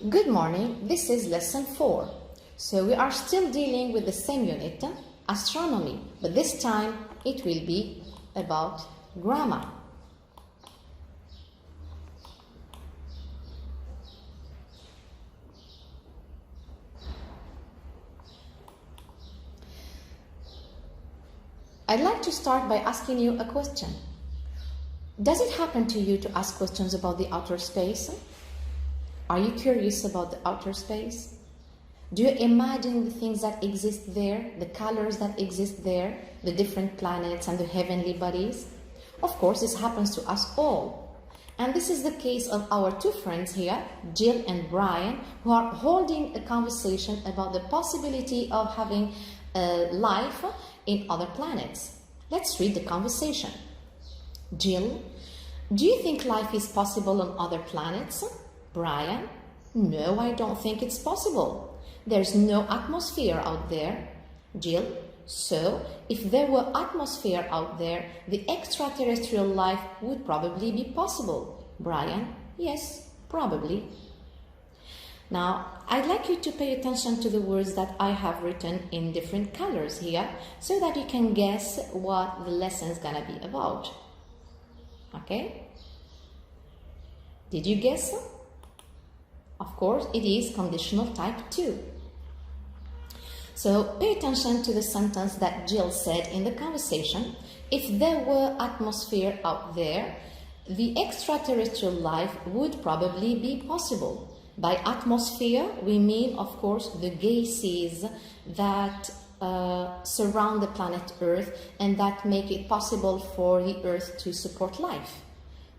Good morning, this is lesson 4. So we are still dealing with the same unit, astronomy, but this time it will be about grammar. I'd like to start by asking you a question. Does it happen to you to ask questions about the outer space? Are you curious about the outer space? Do you imagine the things that exist there, the colors that exist there, the different planets and the heavenly bodies? Of course, this happens to us all. And this is the case of our two friends here, Jill and Brian, who are holding a conversation about the possibility of having life in other planets. Let's read the conversation. Jill, do you think life is possible on other planets? Brian, no, I don't think it's possible. There's no atmosphere out there. Jill, so if there were atmosphere out there, the extraterrestrial life would probably be possible. Brian, yes, probably. Now, I'd like you to pay attention to the words that I have written in different colors here so that you can guess what the lesson is going to be about. Okay? Did you guess? Of course, it is conditional type 2. So, pay attention to the sentence that Jill said in the conversation. If there were atmosphere out there, the extraterrestrial life would probably be possible. By atmosphere, we mean, of course, the gases that surround the planet Earth and that make it possible for the Earth to support life.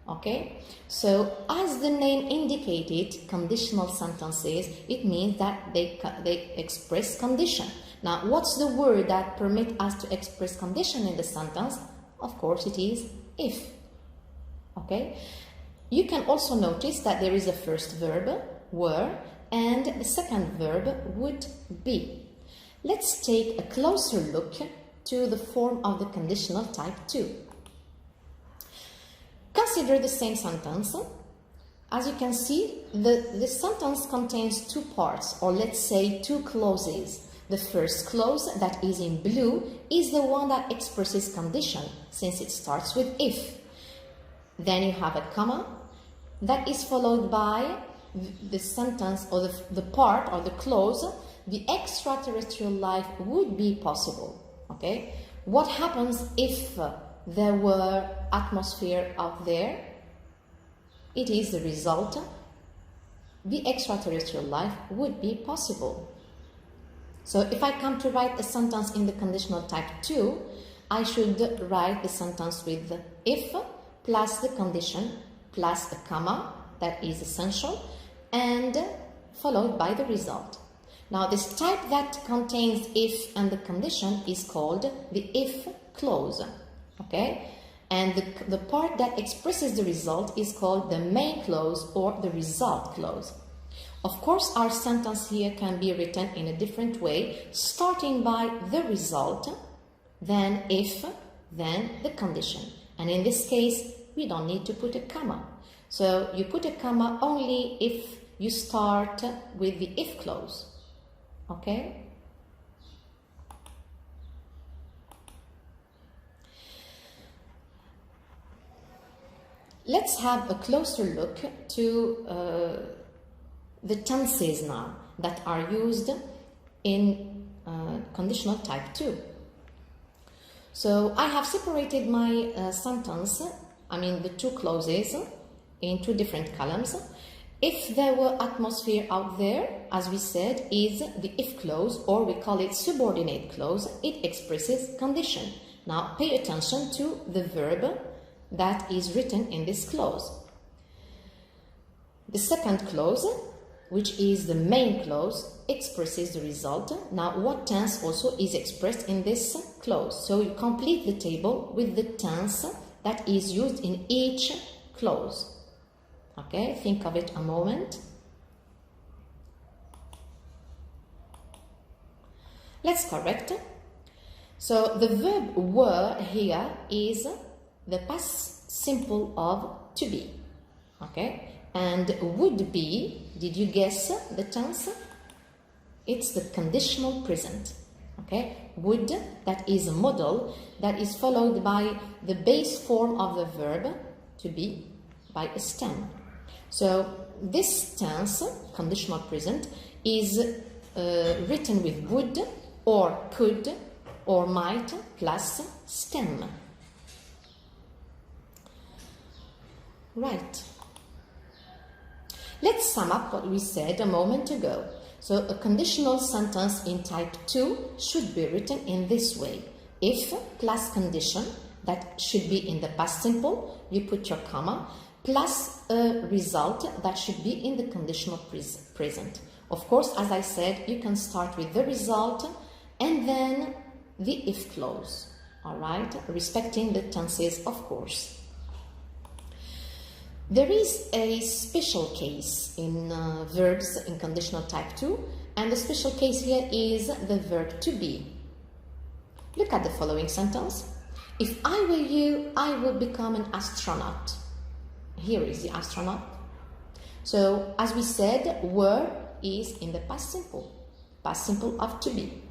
Okay? So, as the name indicated, conditional sentences, it means that they express condition. Now, what's the word that permits us to express condition in the sentence? Of course, it is if. Okay? You can also notice that there is a first verb, were, and the second verb would be. Let's take a closer look to the form of the conditional type 2. Consider the same sentence. As you can see, the sentence contains two parts, or let's say two clauses. The first clause, that is in blue, is the one that expresses condition, since it starts with if. Then you have a comma that is followed by the sentence or the part or the clause, the extraterrestrial life would be possible. Okay? What happens if there were atmosphere out there? It is the result. The extraterrestrial life would be possible. So if I come to write a sentence in the conditional type 2, I should write the sentence with if plus the condition plus a comma, that is essential, and followed by the result. Now, this type that contains if and the condition is called the if clause. Okay? And the part that expresses the result is called the main clause or the result clause. Of course, our sentence here can be written in a different way, starting by the result, then if, then the condition. And in this case, we don't need to put a comma. So you put a comma only if you start with the if clause. Okay? Let's have a closer look to the tenses now that are used in conditional type 2. So I have separated my sentence, the two clauses, in two different columns. If there were atmosphere out there, as we said, is the if clause, or we call it subordinate clause. It expresses condition. Now pay attention to the verb that is written in this clause. The second clause, which is the main clause, expresses the result. Now, what tense also is expressed in this clause? So you complete the table with the tense that is used in each clause. Okay, think of it a moment. Let's correct. So the verb were here is the past simple of to be. Okay, And would be, did you guess the tense? It's the conditional present. Okay, would, that is a modal that is followed by the base form of the verb to be by a stem. So this tense, conditional present, is written with would or could or might plus stem. Right. Let's sum up what we said a moment ago. So a conditional sentence in type 2 should be written in this way. If plus condition, that should be in the past simple, you put your comma, plus a result that should be in the conditional present. Of course, as I said, you can start with the result and then the if clause, all right, respecting the tenses, of course. There is a special case in verbs in conditional type 2, and the special case here is the verb to be. Look at the following sentence. If I were you, I would become an astronaut. Here is the astronaut. So, as we said, were is in the past simple of to be.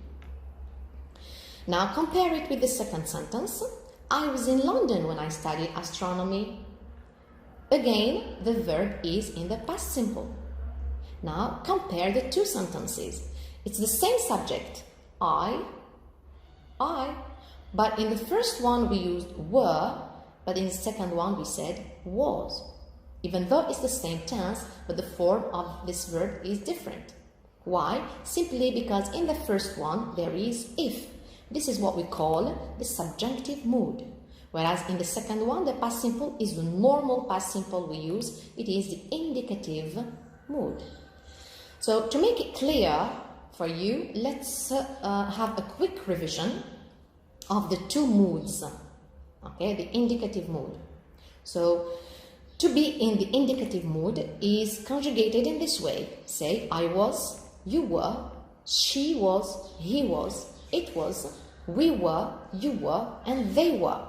Now compare it with the second sentence. I was in London when I studied astronomy. Again, the verb is in the past simple. Now compare the two sentences. It's the same subject, I, but in the first one we used were, but in the second one we said was. Even though it's the same tense, but the form of this verb is different. Why? Simply because in the first one there is if. This is what we call the subjunctive mood. Whereas in the second one, the past simple is the normal past simple we use. It is the indicative mood. So to make it clear for you, let's have a quick revision of the two moods. Okay, the indicative mood. So to be in the indicative mood is conjugated in this way. Say, I was, you were, she was, he was, it was, we were, you were, and they were.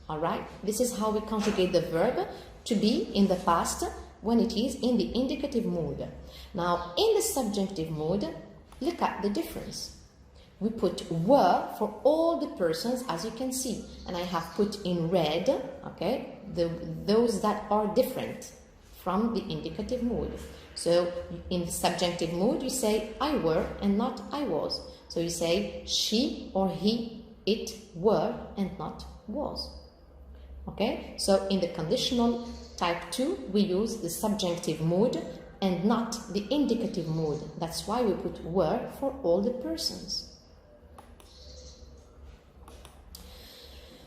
All right, this is how we conjugate the verb to be in the past when it is in the indicative mood. Now, in the subjunctive mood, look at the difference. We put were for all the persons, as you can see, and I have put in red, okay, those that are different from the indicative mood. So, in the subjunctive mood, you say I were and not I was. So you say she or he, it were and not was. Okay, so in the conditional type 2, we use the subjunctive mood and not the indicative mood. That's why we put were for all the persons.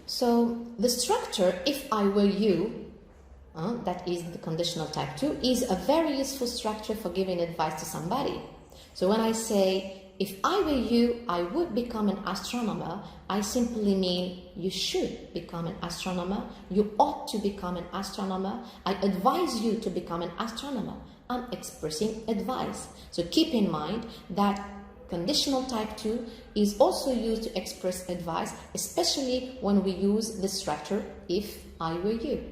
So the structure, if I were you, that is the conditional type 2, is a very useful structure for giving advice to somebody. So when I say, if I were you, I would become an astronomer, I simply mean you should become an astronomer, you ought to become an astronomer, I advise you to become an astronomer. I'm expressing advice. So keep in mind that conditional type 2 is also used to express advice, especially when we use the structure if I were you.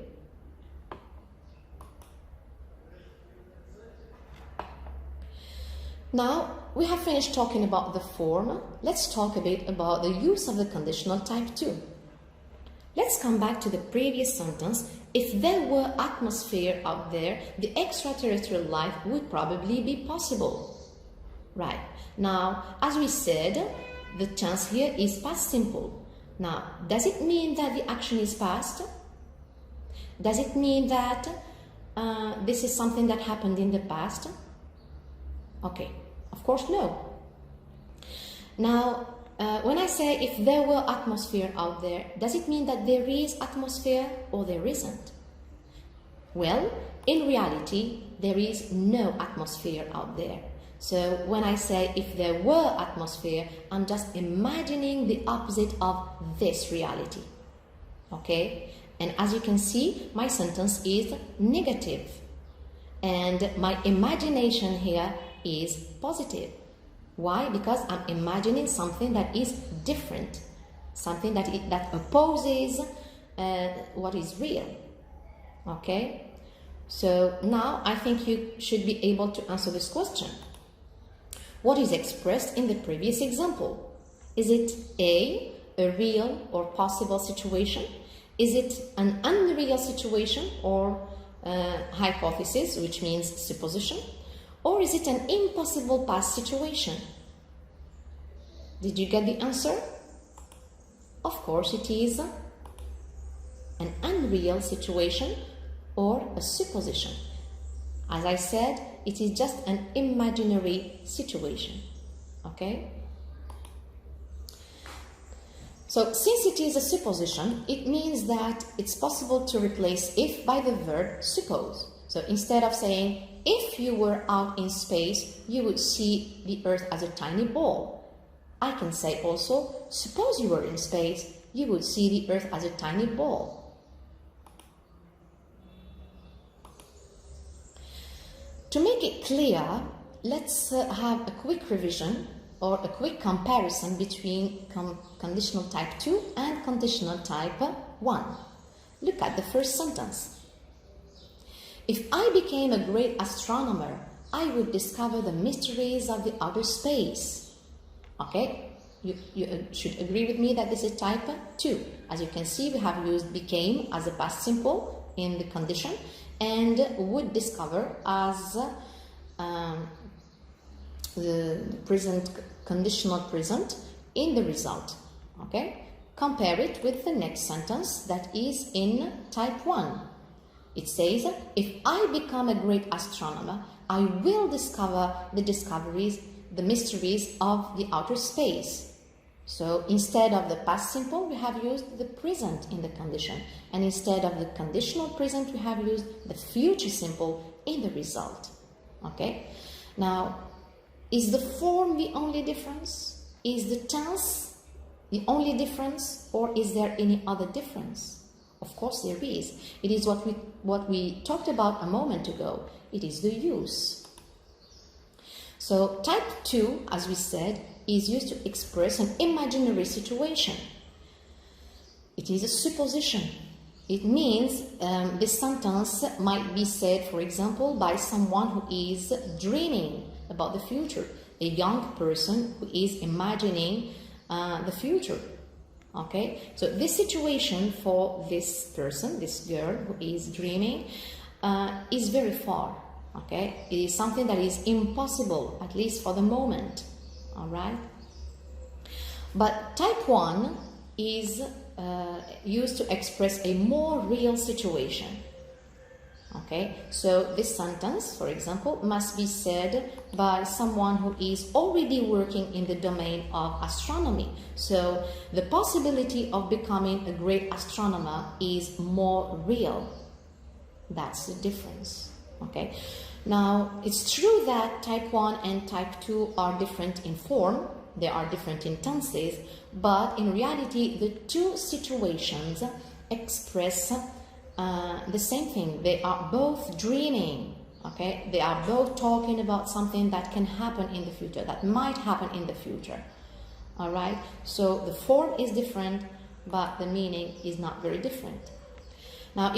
Now, we have finished talking about the form. Let's talk a bit about the use of the conditional type 2. Let's come back to the previous sentence. If there were atmosphere out there, the extraterrestrial life would probably be possible. Right. Now, as we said, the tense here is past simple. Now, does it mean that the action is past? Does it mean that this is something that happened in the past? Okay, of course no. Now, when I say if there were atmosphere out there, does it mean that there is atmosphere or there isn't? Well, in reality, there is no atmosphere out there. So when I say if there were atmosphere, I'm just imagining the opposite of this reality. Okay? And as you can see, my sentence is negative. And my imagination here is positive. Why? Because I'm imagining something that is different, something that opposes what is real. Okay? So now I think you should be able to answer this question. What is expressed in the previous example? Is it A, a real or possible situation? Is it an unreal situation or hypothesis, which means supposition? Or is it an impossible past situation? Did you get the answer? Of course it is an unreal situation or a supposition. As I said, it is just an imaginary situation. Okay? So since it is a supposition, it means that it's possible to replace if by the verb suppose. So instead of saying, if you were out in space, you would see the Earth as a tiny ball. I can say also, suppose you were in space, you would see the Earth as a tiny ball. To make it clear, let's have a quick revision or a quick comparison between conditional type 2 and conditional type 1. Look at the first sentence. If I became a great astronomer, I would discover the mysteries of the outer space. Okay, you should agree with me that this is type 2. As you can see, we have used became as a past simple in the condition and would discover as the present conditional present in the result. Okay, compare it with the next sentence that is in type 1. It says, if I become a great astronomer, I will discover the mysteries of the outer space. So instead of the past simple, we have used the present in the condition. And instead of the conditional present, we have used the future simple in the result. Okay? Now, is the form the only difference? Is the tense the only difference? Or is there any other difference? Of course there is. It is what we talked about a moment ago. It is the use. So type 2, as we said, is used to express an imaginary situation. It is a supposition. It means this sentence might be said, for example, by someone who is dreaming about the future, a young person who is imagining the future. Okay, so this situation for this person, this girl who is dreaming, is very far. Okay, it is something that is impossible, at least for the moment. All right, but type 1 is used to express a more real situation. Okay, so this sentence, for example, must be said by someone who is already working in the domain of astronomy. So the possibility of becoming a great astronomer is more real. That's the difference. Okay, now it's true that type 1 and type 2 are different in form, they are different in tenses, but in reality the two situations express the same thing. They are both dreaming. Okay, they are both talking about something that can happen in the future, that might happen in the future. All right, so the form is different, but the meaning is not very different. Now,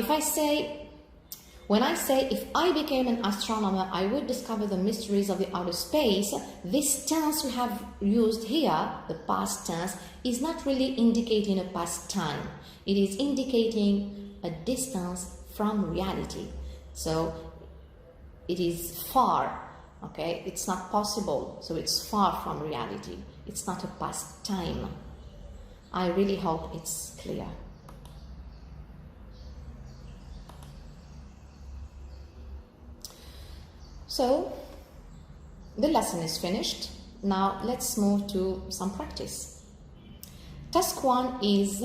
when I say, if I became an astronomer, I would discover the mysteries of the outer space, this tense we have used here, the past tense, is not really indicating a past time. It is indicating a distance from reality. So it is far, okay? It's not possible, so it's far from reality. It's not a past time. I really hope it's clear. So, the lesson is finished. Now, let's move to some practice. Task 1 is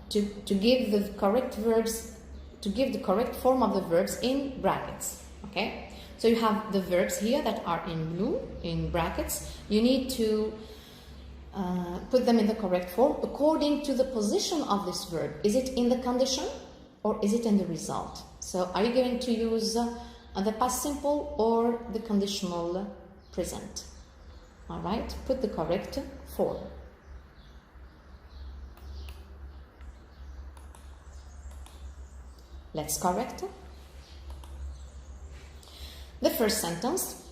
to give the correct verbs, to give the correct form of the verbs in brackets. Okay? So you have the verbs here that are in blue, in brackets. You need to put them in the correct form according to the position of this verb. Is it in the condition? Or is it in the result? So are you going to use the past simple or the conditional present? All right, put the correct form. Let's correct. The first sentence.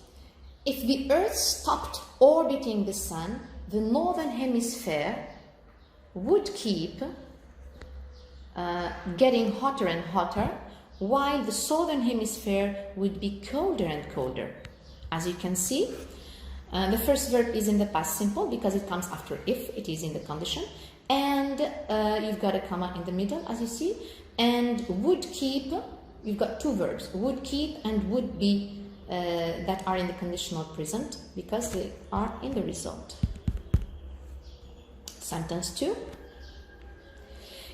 If the Earth stopped orbiting the Sun, the northern hemisphere would keep getting hotter and hotter, while the southern hemisphere would be colder and colder. As you can see, the first verb is in the past simple because it comes after if, it is in the condition, and you've got a comma in the middle, as you see, and would keep, you've got two verbs, would keep and would be, that are in the conditional present because they are in the result. Sentence 2.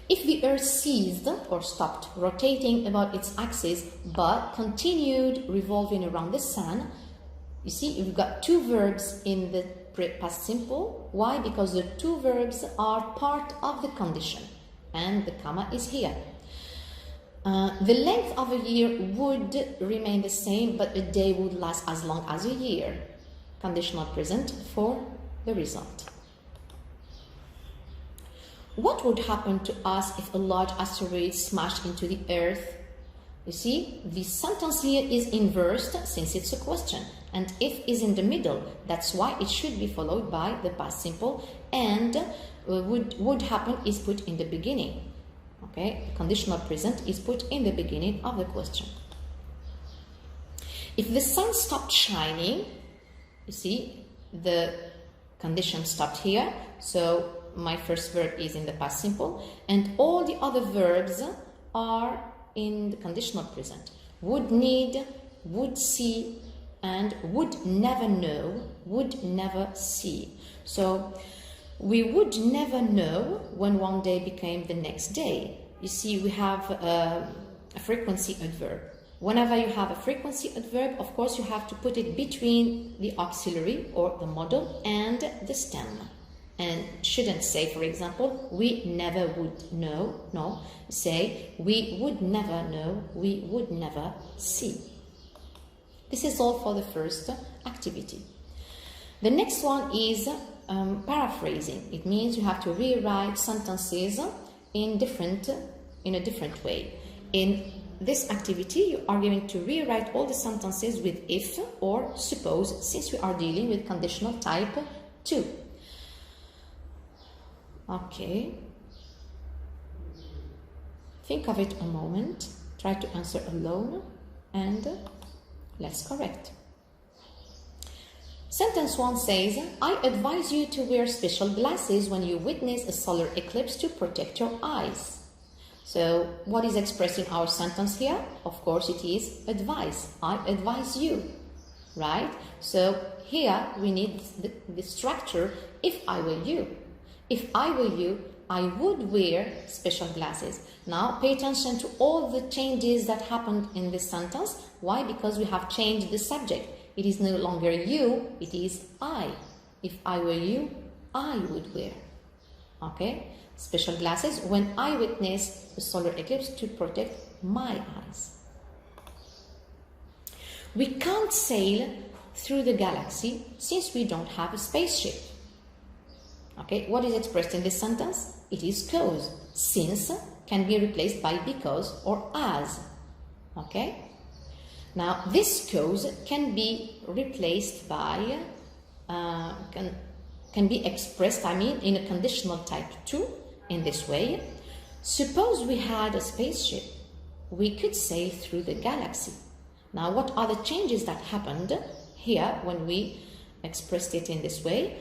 If the Earth ceased or stopped rotating about its axis but continued revolving around the Sun, you see, you've got two verbs in the past simple. Why? Because the two verbs are part of the condition and the comma is here. The length of a year would remain the same, but a day would last as long as a year. Conditional present for the result. What would happen to us if a large asteroid smashed into the Earth? You see, the sentence here is inversed since it's a question, and if is in the middle. That's why it should be followed by the past simple, and would happen is put in the beginning. Okay, conditional present is put in the beginning of the question. If the sun stopped shining, you see, the condition stopped here, so my first verb is in the past simple, and all the other verbs are in the conditional present. Would need, would see, and would never know, would never see. So we would never know when one day became the next day. You see, we have a frequency adverb. Whenever you have a frequency adverb, of course, you have to put it between the auxiliary or the modal and the stem. And shouldn't say, for example, we never would know. No, say we would never know, we would never see. This is all for the first activity. The next one is paraphrasing. It means you have to rewrite sentences in a different way. In this activity, you are going to rewrite all the sentences with if or suppose, since we are dealing with conditional type 2. Okay. Think of it a moment. Try to answer alone and let's correct. Sentence 1 says, I advise you to wear special glasses when you witness a solar eclipse to protect your eyes. So, what is expressed in our sentence here? Of course, it is advise. I advise you, right? So, here we need the structure, if I were you. If I were you, I would wear special glasses. Now, pay attention to all the changes that happened in this sentence. Why? Because we have changed the subject. It is no longer you, it is I. If I were you, I would wear. Okay? Special glasses when I witness a solar eclipse to protect my eyes. We can't sail through the galaxy since we don't have a spaceship. Okay, what is expressed in this sentence? It is cause. Since can be replaced by because or as. Okay? Now, this cause can be replaced by, can be expressed, in a conditional type 2 in this way. Suppose we had a spaceship. We could sail through the galaxy. Now, what are the changes that happened here when we expressed it in this way?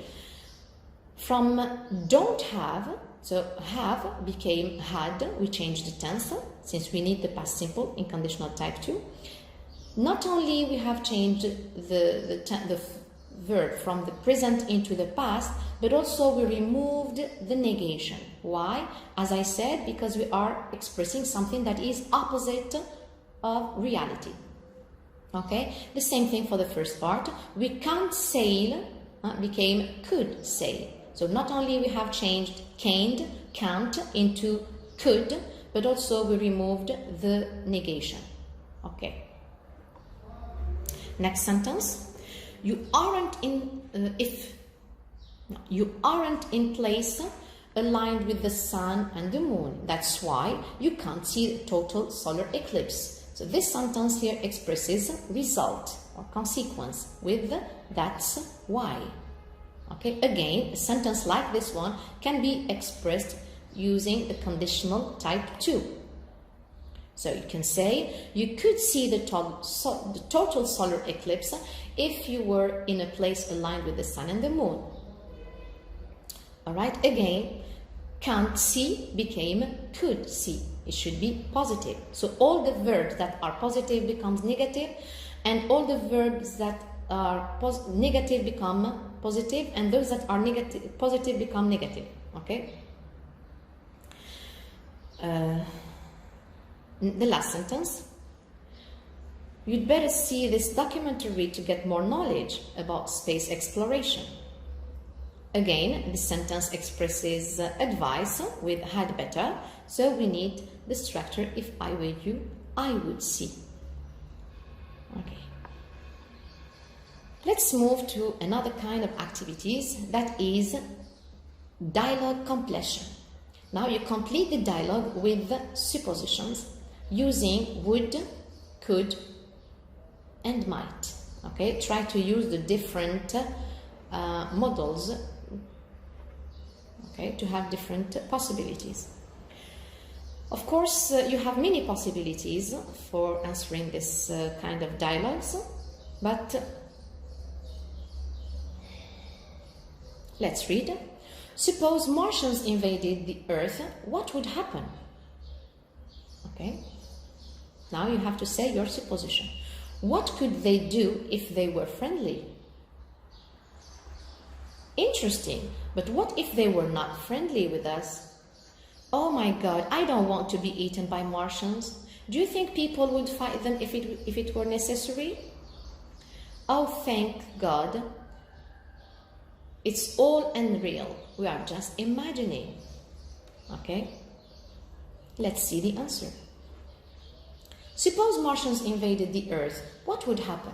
From don't have, so have became had. We changed the tense since we need the past simple in conditional type 2. Not only we have changed the verb from the present into the past, but also we removed the negation. Why? As I said, because we are expressing something that is opposite of reality. Okay? The same thing for the first part. We can't sail became could sail. So not only we have changed can't into could, but also we removed the negation. Okay. Next sentence. You aren't in place aligned with the sun and the moon. That's why you can't see a total solar eclipse. So this sentence here expresses result or consequence with that's why. Okay, again, a sentence like this one can be expressed using the conditional type 2. So you can say you could see the total solar eclipse if you were in a place aligned with the sun and the moon. All right, again, can't see became could see. It should be positive. So all the verbs that are positive becomes negative, and all the verbs that are negative become positive, and those that are positive become negative. Okay. The last sentence. You'd better see this documentary to get more knowledge about space exploration. Again, this sentence expresses advice with had better, so we need the structure. If I were you, I would see. Okay. Let's move to another kind of activities, that is dialogue completion. Now you complete the dialogue with suppositions using would, could, and might. Okay, try to use the different models, okay, to have different possibilities. Of course, you have many possibilities for answering this kind of dialogues, but let's read. Suppose Martians invaded the Earth, what would happen? Okay, now you have to say your supposition. What could they do if they were friendly? Interesting, but what if they were not friendly with us? Oh my God, I don't want to be eaten by Martians. Do you think people would fight them if it were necessary? Oh, thank God. It's all unreal. We are just imagining. Okay? Let's see the answer. Suppose Martians invaded the Earth, what would happen?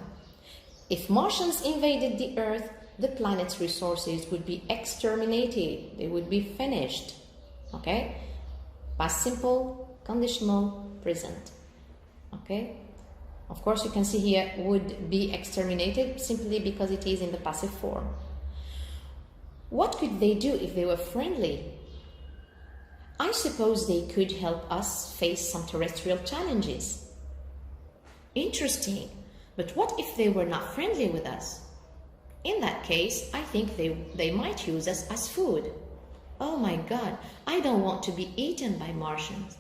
If Martians invaded the Earth, the planet's resources would be exterminated. They would be finished. Okay? Past simple, conditional, present. Okay? Of course, you can see here would be exterminated simply because it is in the passive form. What could they do if they were friendly? I suppose they could help us face some terrestrial challenges. Interesting, but what if they were not friendly with us? In that case, I think they might use us as food. Oh my God, I don't want to be eaten by Martians.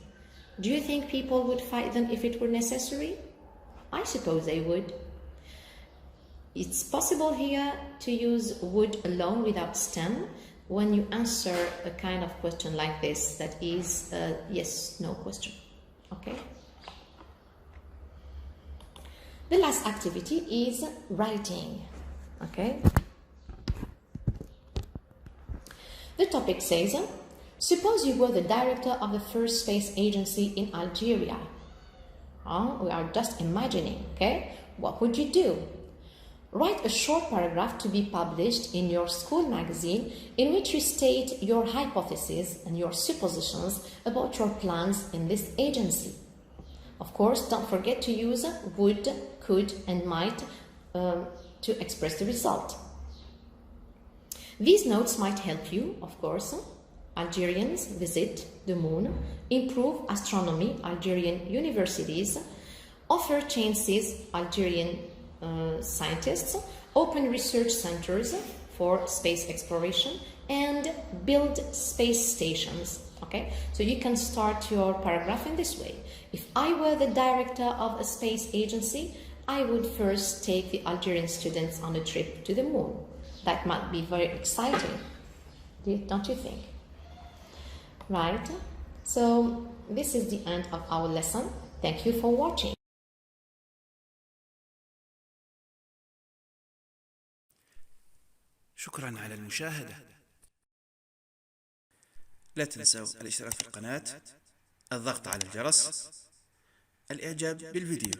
Do you think people would fight them if it were necessary? I suppose they would. It's possible here to use would alone without stem when you answer a kind of question like this, that is a yes-no question. Okay? The last activity is writing. Okay? The topic says, suppose you were the director of the first space agency in Algeria. We are just imagining, okay? What would you do? Write a short paragraph to be published in your school magazine in which you state your hypotheses and your suppositions about your plans in this agency. Of course, don't forget to use would, could, and might to express the result. These notes might help you, of course. Algerians visit the moon, improve astronomy, Algerian universities, offer chances, Algerian scientists, open research centers for space exploration, and build space stations. Okay, so you can start your paragraph in this way. If I were the director of a space agency, I would first take the Algerian students on a trip to the moon. That might be very exciting, don't you think? Right? So this is the end of our lesson. Thank you for watching. شكرا على المشاهدة. لا تنسوا الاشتراك في القناة، الضغط على الجرس، الإعجاب بالفيديو.